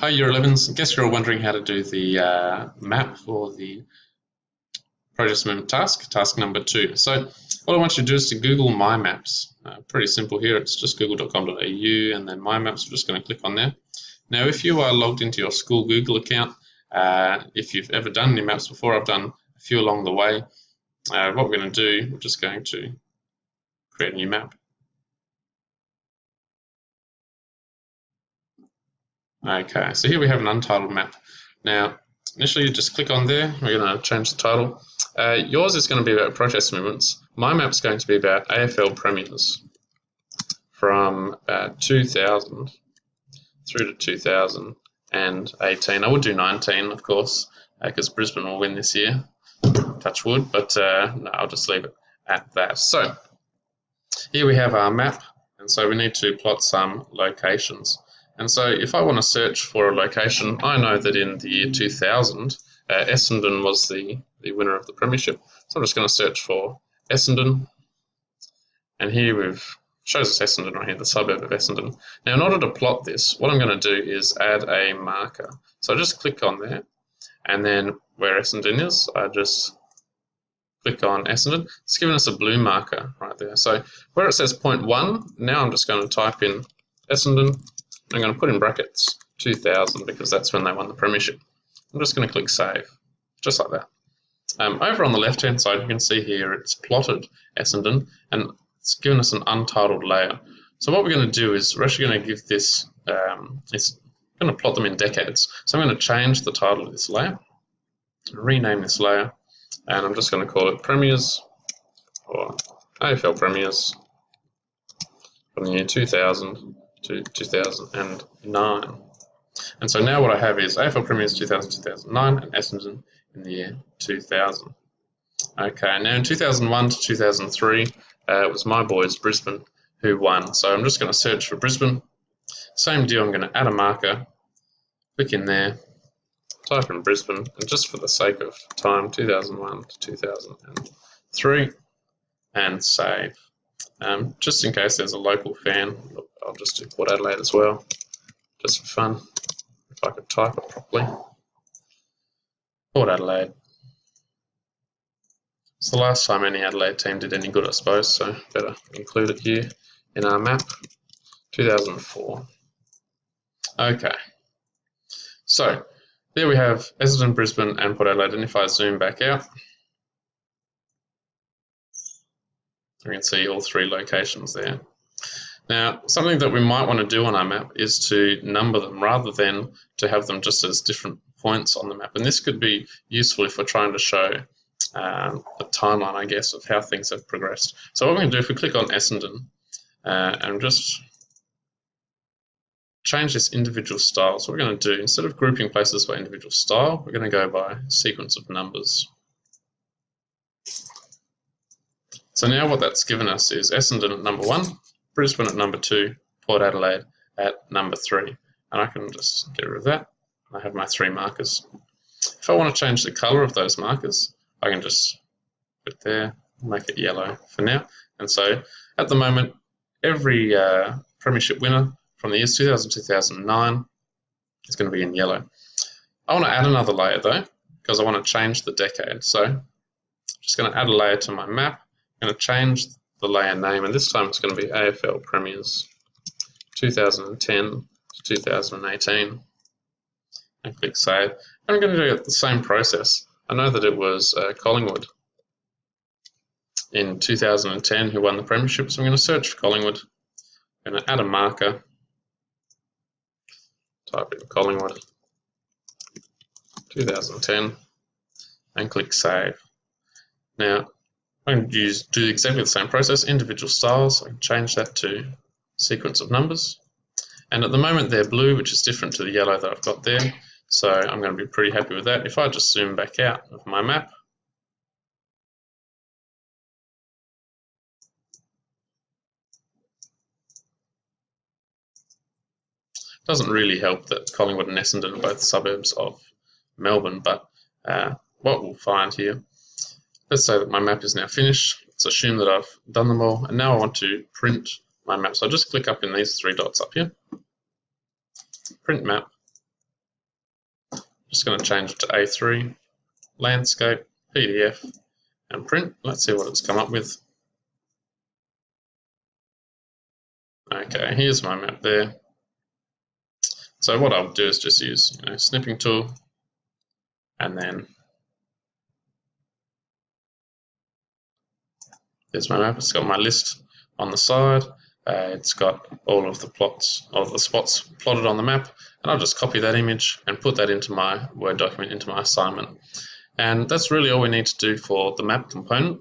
Hi Year 11s, I guess you're all wondering how to do the map for the project assignment task number 2. So what I want you to do is to Google My Maps. Pretty simple here, it's just google.com.au and then My Maps. We're just going to click on there. Now if you are logged into your school Google account, if you've ever done any maps before, I've done a few along the way. What we're going to do, we're just going to create a new map. Okay, so here we have an untitled map. Now, initially you just click on there, we're going to change the title. Yours is going to be about protest movements. My map's going to be about AFL premiers from 2000 through to 2018. I would do 19, of course, because Brisbane will win this year, touch wood, but no, I'll just leave it at that. So, here we have our map, and so we need to plot some locations. And so if I want to search for a location, I know that in the year 2000, Essendon was the winner of the premiership. So I'm just going to search for Essendon. And here shows us Essendon right here, the suburb of Essendon. Now in order to plot this, what I'm going to do is add a marker. So I just click on there, and then where Essendon is, I just click on Essendon. It's given us a blue marker right there. So where it says 0.1, now I'm just going to type in Essendon. I'm going to put in brackets 2000 because that's when they won the premiership. I'm just going to click save, just like that. Over on the left hand side you can see here it's plotted Essendon and it's given us an untitled layer. So what we're going to do is we're actually going to give this, it's going to plot them in decades. So I'm going to change the title of this layer, rename this layer, and I'm just going to call it Premiers or AFL Premiers from the year 2000 to 2009. And so now what I have is AFL Premiers 2000-2009 and Essendon in the year 2000. Okay, now in 2001 to 2003, it was my boys Brisbane who won. So I'm just going to search for Brisbane. Same deal, I'm going to add a marker, click in there, type in Brisbane, and just for the sake of time, 2001 to 2003, and save. Just in case there's a local fan, I'll just do Port Adelaide as well, just for fun, if I could type it properly. Port Adelaide. It's the last time any Adelaide team did any good, I suppose, so better include it here in our map. 2004. Okay, so there we have Essendon, Brisbane and Port Adelaide, and if I zoom back out, you can see all three locations there. Now, something that we might want to do on our map is to number them rather than to have them just as different points on the map. And this could be useful if we're trying to show a timeline, I guess, of how things have progressed. So what we're going to do, if we click on Essendon and just change this individual style. So what we're going to do, instead of grouping places by individual style, we're going to go by sequence of numbers. So now what that's given us is Essendon at number 1, Brisbane at number 2, Port Adelaide at number 3. And I can just get rid of that. I have my 3 markers. If I want to change the colour of those markers, I can just put it there, make it yellow for now. And so at the moment, every premiership winner from the years 2000 to 2009 is going to be in yellow. I want to add another layer though, because I want to change the decade. So I'm just going to add a layer to my map. I'm going to change the layer name, and this time it's going to be AFL Premiers 2010 to 2018, and click save. And I'm going to do the same process. I know that it was Collingwood in 2010 who won the premiership, so I'm going to search for Collingwood. I'm going to add a marker, type in Collingwood 2010, and click save. Now I'm going to do exactly the same process, individual styles. I can change that to sequence of numbers. And at the moment they're blue, which is different to the yellow that I've got there. So I'm going to be pretty happy with that. If I just zoom back out of my map, it doesn't really help that Collingwood and Essendon are both suburbs of Melbourne, but what we'll find here, let's say that my map is now finished. Let's assume that I've done them all, and now I want to print my map. So I'll just click up in these 3 dots up here, print map, Just going to change it to A3, landscape, PDF, and print. Let's see what it's come up with. Okay, here's my map there. So what I'll do is just use snipping tool, and then there's my map. It's got my list on the side. It's got all of the spots plotted on the map, and I'll just copy that image and put that into my Word document, into my assignment. And that's really all we need to do for the map component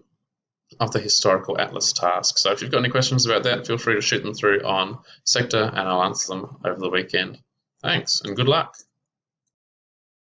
of the historical atlas task. So if you've got any questions about that, feel free to shoot them through on Sector, and I'll answer them over the weekend. Thanks, and good luck.